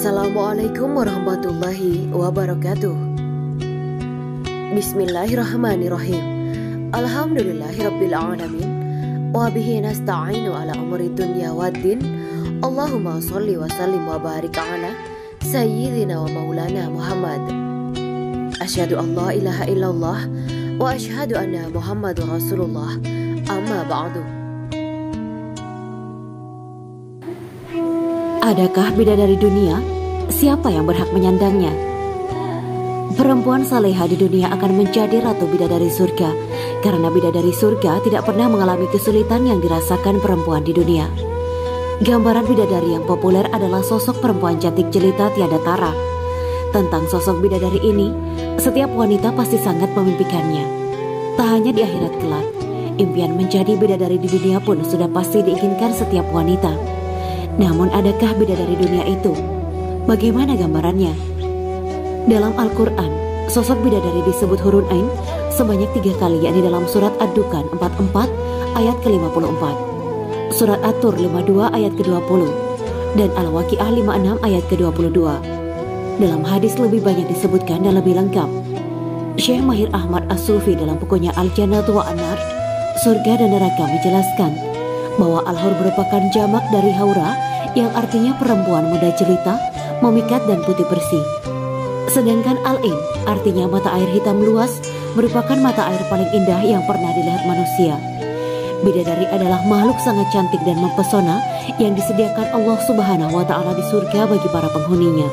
Assalamualaikum warahmatullahi wabarakatuh. Bismillahirrahmanirrahim. Alhamdulillahirabbil alamin. Wa bihi nasta'inu ala umuri dunya waddin. Allahumma shalli wa sallim wa barik ala sayyidina wa maulana Muhammad. Asyhadu an la ilaha illallah wa asyhadu anna Muhammadur Rasulullah. Amma ba'du. Adakah bidadari dunia? Siapa yang berhak menyandangnya? Perempuan saleha di dunia akan menjadi ratu bidadari surga, karena bidadari surga tidak pernah mengalami kesulitan yang dirasakan perempuan di dunia. Gambaran bidadari yang populer adalah sosok perempuan cantik jelita tiada tara. Tentang sosok bidadari ini, setiap wanita pasti sangat memimpikannya. Tak hanya di akhirat kelak, impian menjadi bidadari di dunia pun sudah pasti diinginkan setiap wanita. Namun adakah bidadari dunia itu? Bagaimana gambarannya? Dalam Al-Quran, sosok bidadari disebut hurun ain sebanyak 3 kali, yakni dalam surat Ad-Dukhan 44 ayat ke-54, surat At-Tur 52 ayat ke-20, dan Al-Waqi'ah 56 ayat ke-22. Dalam hadis lebih banyak disebutkan dan lebih lengkap. Syekh Mahir Ahmad As-Sufi dalam bukunya Al-Jannatu wa An-Nar, Surga dan Neraka, menjelaskan bahwa al-hur merupakan jamak dari haura yang artinya perempuan muda jelita, memikat dan putih bersih. Sedangkan al-ain artinya mata air hitam luas, merupakan mata air paling indah yang pernah dilihat manusia. Bidadari adalah makhluk sangat cantik dan mempesona yang disediakan Allah Subhanahu wa Ta'ala di surga bagi para penghuninya.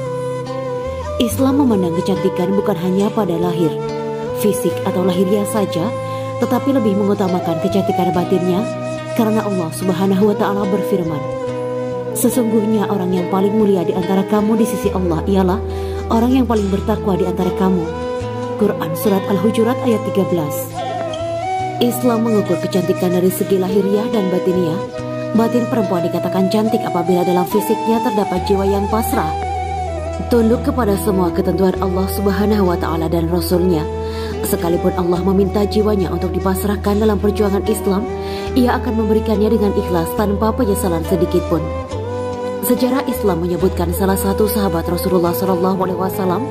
Islam memandang kecantikan bukan hanya pada lahir, fisik atau lahiriah saja, tetapi lebih mengutamakan kecantikan batinnya. Karena Allah Subhanahu wa Ta'ala berfirman, sesungguhnya orang yang paling mulia di antara kamu di sisi Allah ialah orang yang paling bertakwa di antara kamu. Quran Surat Al-Hujurat ayat 13. Islam mengukur kecantikan dari segi lahiriah dan batiniah. Batin perempuan dikatakan cantik apabila dalam fisiknya terdapat jiwa yang pasrah, tunduk kepada semua ketentuan Allah Subhanahu wa Ta'ala dan Rasul-Nya. Sekalipun Allah meminta jiwanya untuk dipasrahkan dalam perjuangan Islam, Ia akan memberikannya dengan ikhlas tanpa penyesalan sedikit pun. Sejarah Islam menyebutkan salah satu sahabat Rasulullah SAW,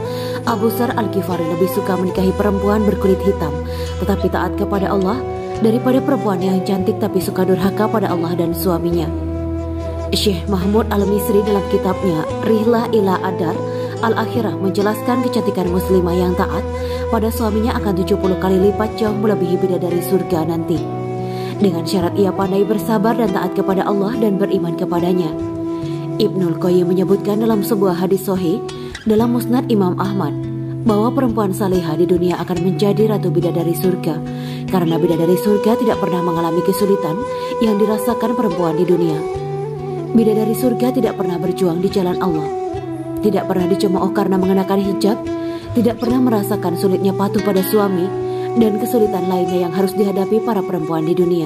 Abu Dzar Al-Ghifari, lebih suka menikahi perempuan berkulit hitam tetapi taat kepada Allah daripada perempuan yang cantik tapi suka durhaka pada Allah dan suaminya. Syekh Mahmud Al-Misri dalam kitabnya Rihlah ila Adar Al-Akhirah menjelaskan kecantikan muslimah yang taat pada suaminya akan 70 kali lipat jauh melebihi bidadari surga nanti. Dengan syarat ia pandai bersabar dan taat kepada Allah dan beriman kepadanya. Ibnul Qayyim menyebutkan dalam sebuah hadis sahih dalam Musnad Imam Ahmad bahwa perempuan salihah di dunia akan menjadi ratu bidadari surga, karena bidadari surga tidak pernah mengalami kesulitan yang dirasakan perempuan di dunia. Bidadari surga tidak pernah berjuang di jalan Allah, tidak pernah dicemooh karena mengenakan hijab, tidak pernah merasakan sulitnya patuh pada suami dan kesulitan lainnya yang harus dihadapi para perempuan di dunia.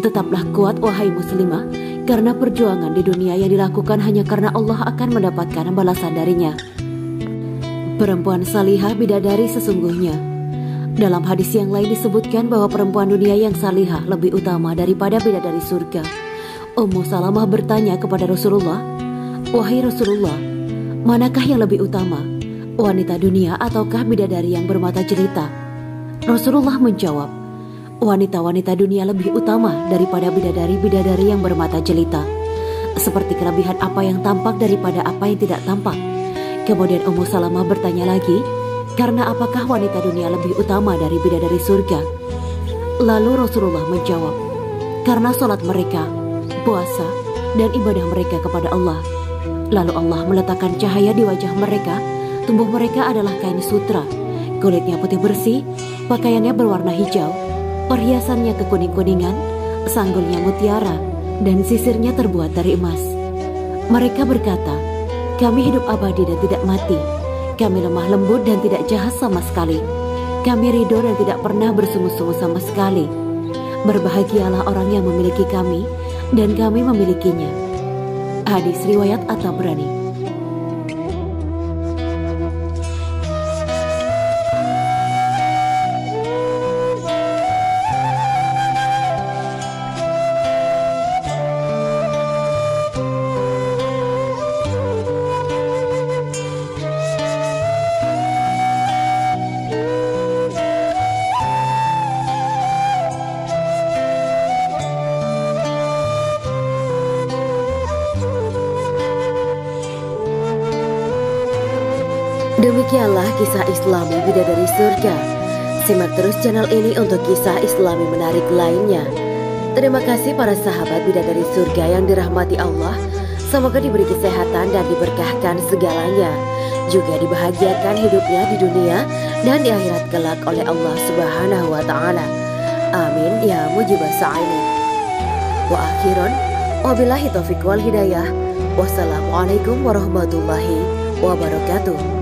Tetaplah kuat wahai muslimah, karena perjuangan di dunia yang dilakukan hanya karena Allah akan mendapatkan balasan darinya. Perempuan salihah bidadari sesungguhnya. Dalam hadis yang lain disebutkan bahwa perempuan dunia yang salihah lebih utama daripada bidadari surga. Ummu Salamah bertanya kepada Rasulullah, "Wahai Rasulullah, manakah yang lebih utama, wanita dunia ataukah bidadari yang bermata jelita?" Rasulullah menjawab, wanita-wanita dunia lebih utama daripada bidadari-bidadari yang bermata jelita. Seperti kelebihan apa yang tampak daripada apa yang tidak tampak. Kemudian Ummu Salamah bertanya lagi, karena apakah wanita dunia lebih utama dari bidadari surga? Lalu Rasulullah menjawab, karena sholat mereka, puasa, dan ibadah mereka kepada Allah. Lalu Allah meletakkan cahaya di wajah mereka. Tubuh mereka adalah kain sutra, kulitnya putih bersih, pakaiannya berwarna hijau, perhiasannya kekuning-kuningan, sanggulnya mutiara, dan sisirnya terbuat dari emas. Mereka berkata, kami hidup abadi dan tidak mati, kami lemah lembut dan tidak jahat sama sekali, kami ridho dan tidak pernah bersungguh-sungguh sama sekali. Berbahagialah orang yang memiliki kami dan kami memilikinya. Hadis riwayat At-Tabrani. Demikianlah kisah Islami bidadari surga. Simak terus channel ini untuk kisah Islami menarik lainnya. Terima kasih para sahabat bidadari surga yang dirahmati Allah. Semoga diberi kesehatan dan diberkahkan segalanya. Juga dibahagiakan hidupnya di dunia dan di akhirat kelak oleh Allah Subhanahu wa Ta'ala. Amin ya mujibas sa'ilin. Wa akhiran, wabillahi taufiq wal hidayah. Wassalamualaikum warahmatullahi wabarakatuh.